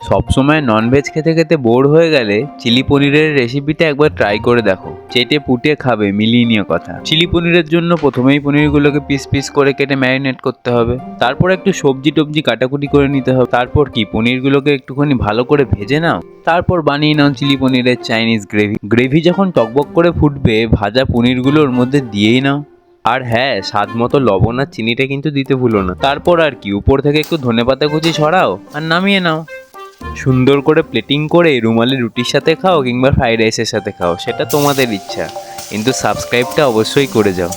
সবসময় ননভেজ খেতে খেতে বোর হয়ে গেলে চিলি পনিরের রেসিপিটা একবার ট্রাই করে দেখো। চেটে পুটে খাবে, মিলিয়ে নিয়ে কথা। চিলি পনিরের জন্য প্রথমেই পনিরগুলোকে পিস পিস করে কেটে ম্যারিনেট করতে হবে। তারপর একটু সবজি টবজি কাটাকুটি করে নিতে হবে। তারপর কি পনিরগুলোকে একটুখানি ভালো করে ভেজে নাও। তারপর বানিয়ে নাও চিলি পনিরের চাইনিজ গ্রেভি যখন টকবক করে ফুটবে, ভাজা পনিরগুলো ওর মধ্যে দিয়েই নাও। আর হ্যাঁ, স্বাদ মতো লবণ আর চিনিটা কিন্তু দিতে ভুলো না। তারপর আর কি, উপর থেকে একটু ধনেপাতা কুচি ছড়াও আর নামিয়ে নাও। সুন্দর করে প্লেটিং করে রুমালি রুটির সাথে খাও কিংবা ফ্রাইড রাইসের সাথে খাও, সেটা তোমাদের ইচ্ছা, কিন্তু সাবস্ক্রাইবটা অবশ্যই করে যাও।